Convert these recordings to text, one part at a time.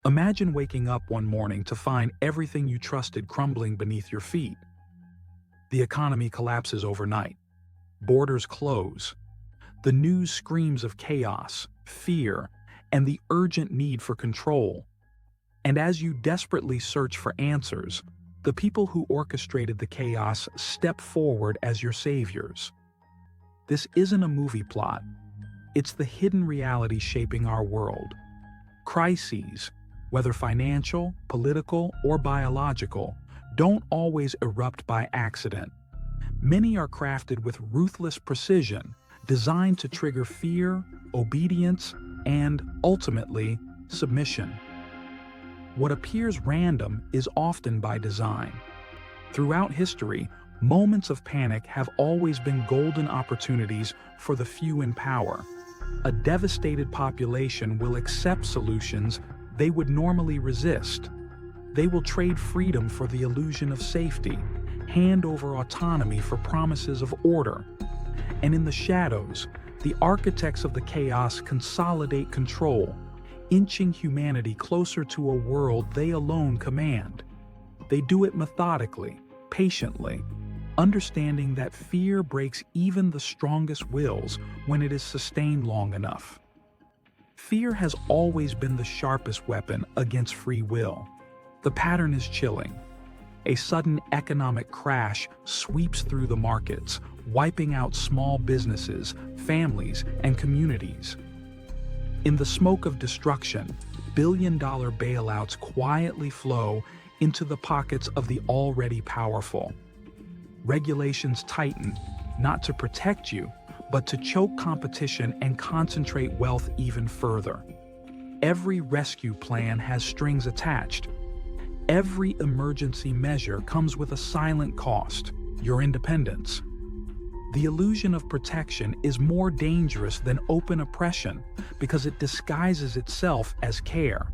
Imagine waking up one morning to find everything you trusted crumbling beneath your feet. The economy collapses overnight. Borders close. The news screams of chaos, fear, and the urgent need for control. And as you desperately search for answers, the people who orchestrated the chaos step forward as your saviors. This isn't a movie plot. It's the hidden reality shaping our world. Crises, whether financial, political, or biological, don't always erupt by accident. Many are crafted with ruthless precision, designed to trigger fear, obedience, and, ultimately, submission. What appears random is often by design. Throughout history, moments of panic have always been golden opportunities for the few in power. A devastated population will accept solutions they would normally resist. They will trade freedom for the illusion of safety, hand over autonomy for promises of order. And in the shadows, the architects of the chaos consolidate control, inching humanity closer to a world they alone command. They do it methodically, patiently, understanding that fear breaks even the strongest wills when it is sustained long enough. Fear has always been the sharpest weapon against free will. The pattern is chilling. A sudden economic crash sweeps through the markets, wiping out small businesses, families, and communities. In the smoke of destruction, billion-dollar bailouts quietly flow into the pockets of the already powerful. Regulations tighten, not to protect you, but to choke competition and concentrate wealth even further. Every rescue plan has strings attached. Every emergency measure comes with a silent cost: your independence. The illusion of protection is more dangerous than open oppression because it disguises itself as care.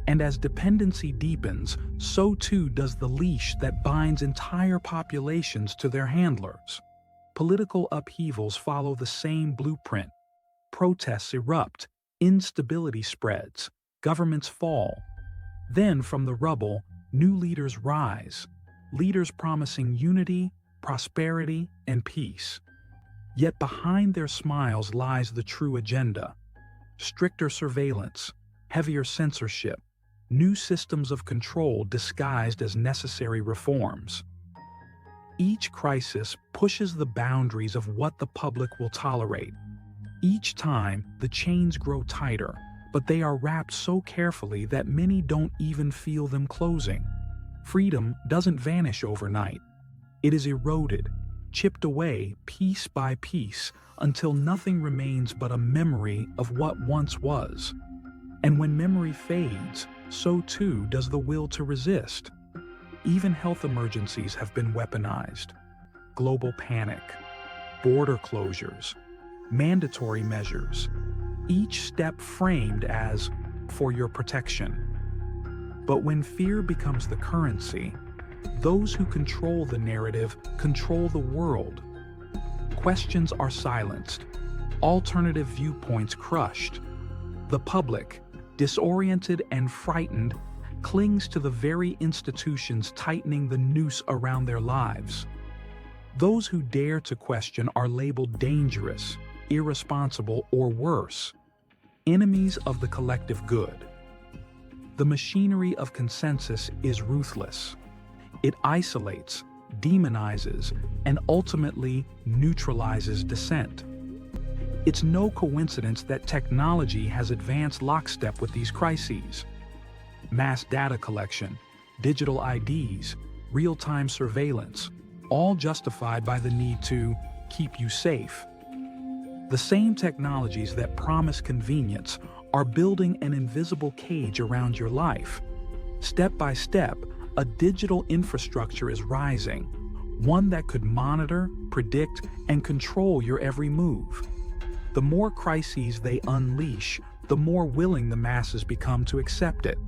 And as dependency deepens, so too does the leash that binds entire populations to their handlers. Political upheavals follow the same blueprint. Protests erupt, instability spreads, governments fall. Then, from the rubble, new leaders rise, leaders promising unity, prosperity, and peace. Yet behind their smiles lies the true agenda: stricter surveillance, heavier censorship, new systems of control disguised as necessary reforms. Each crisis pushes the boundaries of what the public will tolerate. Each time, the chains grow tighter, but they are wrapped so carefully that many don't even feel them closing. Freedom doesn't vanish overnight. It is eroded, chipped away piece by piece until nothing remains but a memory of what once was. And when memory fades, so too does the will to resist. Even health emergencies have been weaponized. Global panic, border closures, mandatory measures, each step framed as for your protection. But when fear becomes the currency, those who control the narrative control the world. Questions are silenced, alternative viewpoints crushed. The public, disoriented and frightened, clings to the very institutions tightening the noose around their lives. Those who dare to question are labeled dangerous, irresponsible, or worse, enemies of the collective good. The machinery of consensus is ruthless. It isolates, demonizes, and ultimately neutralizes dissent. It's no coincidence that technology has advanced lockstep with these crises. Mass data collection, digital IDs, real-time surveillance, all justified by the need to keep you safe. The same technologies that promise convenience are building an invisible cage around your life. Step by step, a digital infrastructure is rising, one that could monitor, predict, and control your every move. The more crises they unleash, the more willing the masses become to accept it.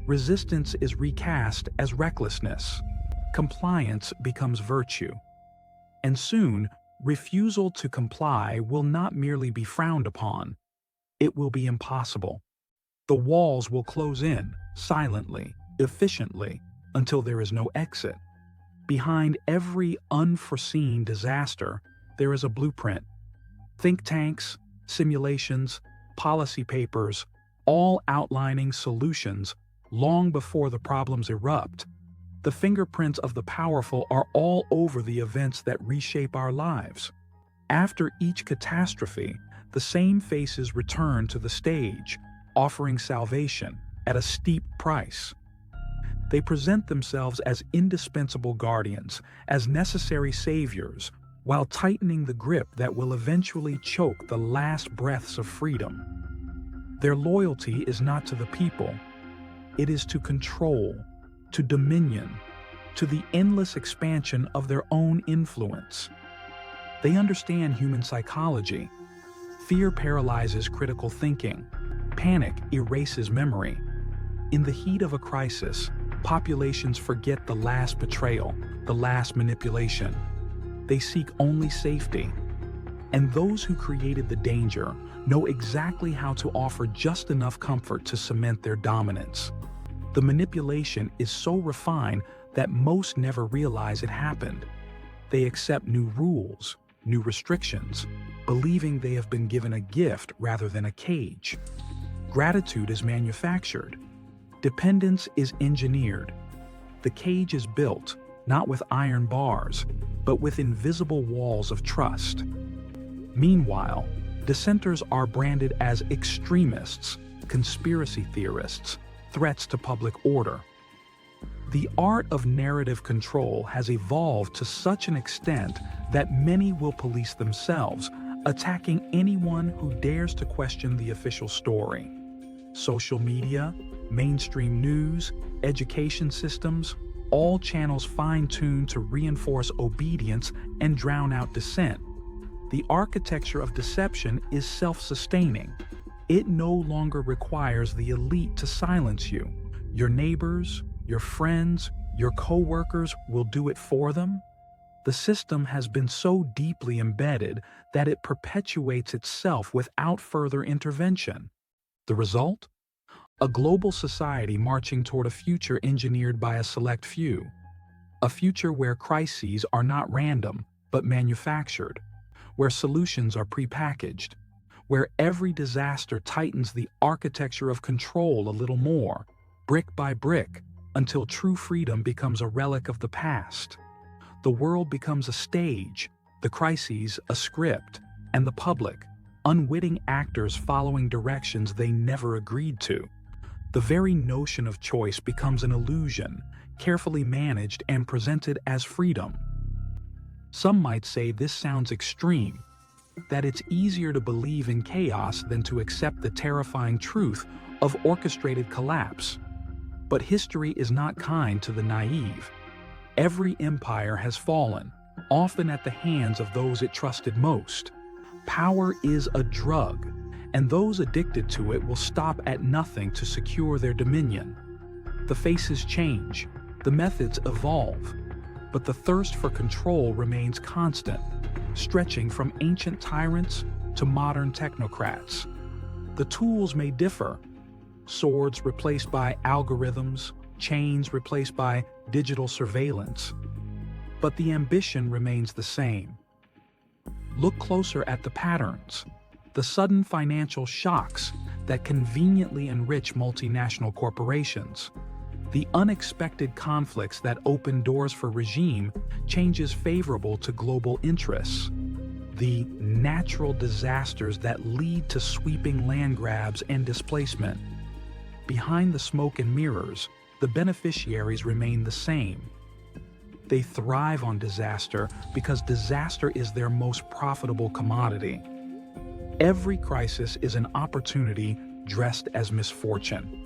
Resistance is recast as recklessness. Compliance becomes virtue. And soon, refusal to comply will not merely be frowned upon, it will be impossible. The walls will close in, silently, efficiently, until there is no exit. Behind every unforeseen disaster, there is a blueprint. Think tanks, simulations, policy papers, all outlining solutions long before the problems erupt. The fingerprints of the powerful are all over the events that reshape our lives. After each catastrophe, the same faces return to the stage, offering salvation at a steep price. They present themselves as indispensable guardians, as necessary saviors, while tightening the grip that will eventually choke the last breaths of freedom. Their loyalty is not to the people. It is to control, to dominion, to the endless expansion of their own influence. They understand human psychology. Fear paralyzes critical thinking. Panic erases memory. In the heat of a crisis, populations forget the last betrayal, the last manipulation. They seek only safety. And those who created the danger know exactly how to offer just enough comfort to cement their dominance. The manipulation is so refined that most never realize it happened. They accept new rules, new restrictions, believing they have been given a gift rather than a cage. Gratitude is manufactured. Dependence is engineered. The cage is built, not with iron bars, but with invisible walls of trust. Meanwhile, dissenters are branded as extremists, conspiracy theorists, threats to public order. The art of narrative control has evolved to such an extent that many will police themselves, attacking anyone who dares to question the official story. Social media, mainstream news, education systems, all channels fine-tuned to reinforce obedience and drown out dissent. The architecture of deception is self-sustaining. It no longer requires the elite to silence you. Your neighbors, your friends, your co-workers will do it for them. The system has been so deeply embedded that it perpetuates itself without further intervention. The result? A global society marching toward a future engineered by a select few. A future where crises are not random, but manufactured, where solutions are prepackaged, where every disaster tightens the architecture of control a little more, brick by brick, until true freedom becomes a relic of the past. The world becomes a stage, the crises a script, and the public, unwitting actors following directions they never agreed to. The very notion of choice becomes an illusion, carefully managed and presented as freedom. Some might say this sounds extreme, that it's easier to believe in chaos than to accept the terrifying truth of orchestrated collapse. But history is not kind to the naive. Every empire has fallen, often at the hands of those it trusted most. Power is a drug, and those addicted to it will stop at nothing to secure their dominion. The faces change, the methods evolve, but the thirst for control remains constant, stretching from ancient tyrants to modern technocrats. The tools may differ. Swords replaced by algorithms, chains replaced by digital surveillance. But the ambition remains the same. Look closer at the patterns, the sudden financial shocks that conveniently enrich multinational corporations, the unexpected conflicts that open doors for regime changes favorable to global interests, the natural disasters that lead to sweeping land grabs and displacement. Behind the smoke and mirrors, the beneficiaries remain the same. They thrive on disaster because disaster is their most profitable commodity. Every crisis is an opportunity dressed as misfortune.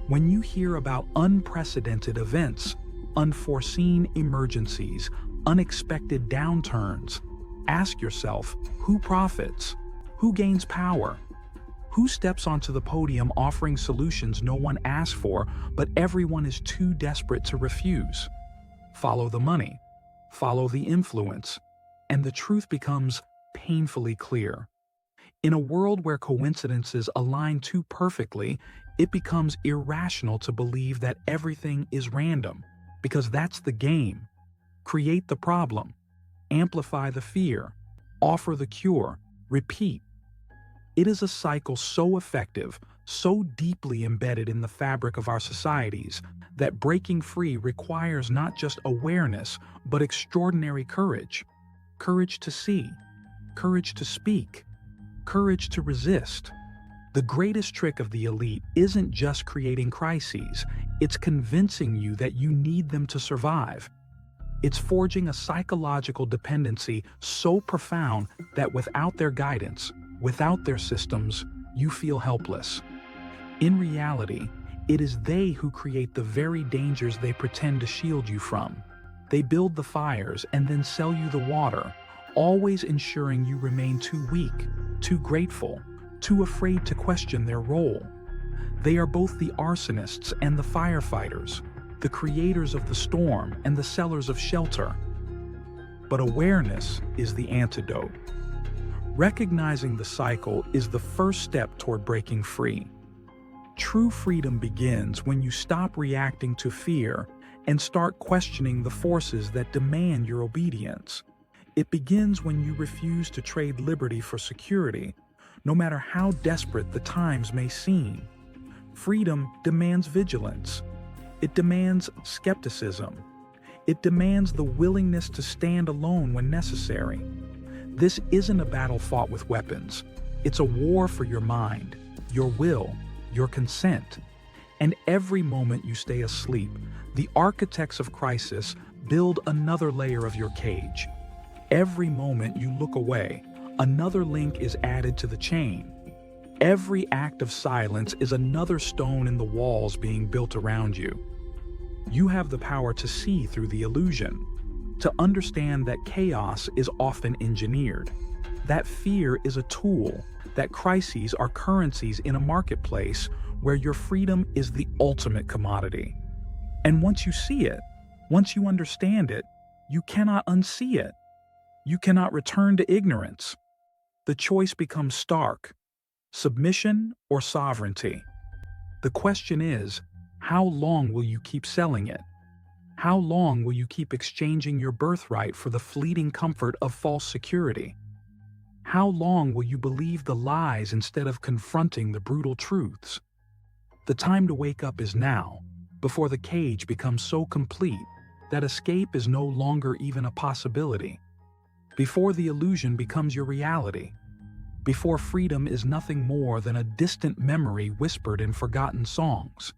When you hear about unprecedented events, unforeseen emergencies, unexpected downturns, ask yourself, who profits? Who gains power? Who steps onto the podium offering solutions no one asked for, but everyone is too desperate to refuse? Follow the money, follow the influence, and the truth becomes painfully clear. In a world where coincidences align too perfectly, it becomes irrational to believe that everything is random, because that's the game. Create the problem, amplify the fear, offer the cure, repeat. It is a cycle so effective, so deeply embedded in the fabric of our societies, that breaking free requires not just awareness, but extraordinary courage. Courage to see, courage to speak, courage to resist. The greatest trick of the elite isn't just creating crises, it's convincing you that you need them to survive. It's forging a psychological dependency so profound that without their guidance, without their systems, you feel helpless. In reality, it is they who create the very dangers they pretend to shield you from. They build the fires and then sell you the water, always ensuring you remain too weak, too grateful, too afraid to question their role. They are both the arsonists and the firefighters, the creators of the storm and the sellers of shelter. But awareness is the antidote. Recognizing the cycle is the first step toward breaking free. True freedom begins when you stop reacting to fear and start questioning the forces that demand your obedience. It begins when you refuse to trade liberty for security, no matter how desperate the times may seem. Freedom demands vigilance. It demands skepticism. It demands the willingness to stand alone when necessary. This isn't a battle fought with weapons. It's a war for your mind, your will, your consent. And every moment you stay asleep, the architects of crisis build another layer of your cage. Every moment you look away, another link is added to the chain. Every act of silence is another stone in the walls being built around you. You have the power to see through the illusion, to understand that chaos is often engineered, that fear is a tool, that crises are currencies in a marketplace where your freedom is the ultimate commodity. And once you see it, once you understand it, you cannot unsee it. You cannot return to ignorance. The choice becomes stark: submission or sovereignty. The question is, how long will you keep selling it? How long will you keep exchanging your birthright for the fleeting comfort of false security? How long will you believe the lies instead of confronting the brutal truths? The time to wake up is now, before the cage becomes so complete that escape is no longer even a possibility. Before the illusion becomes your reality. Before freedom is nothing more than a distant memory whispered in forgotten songs.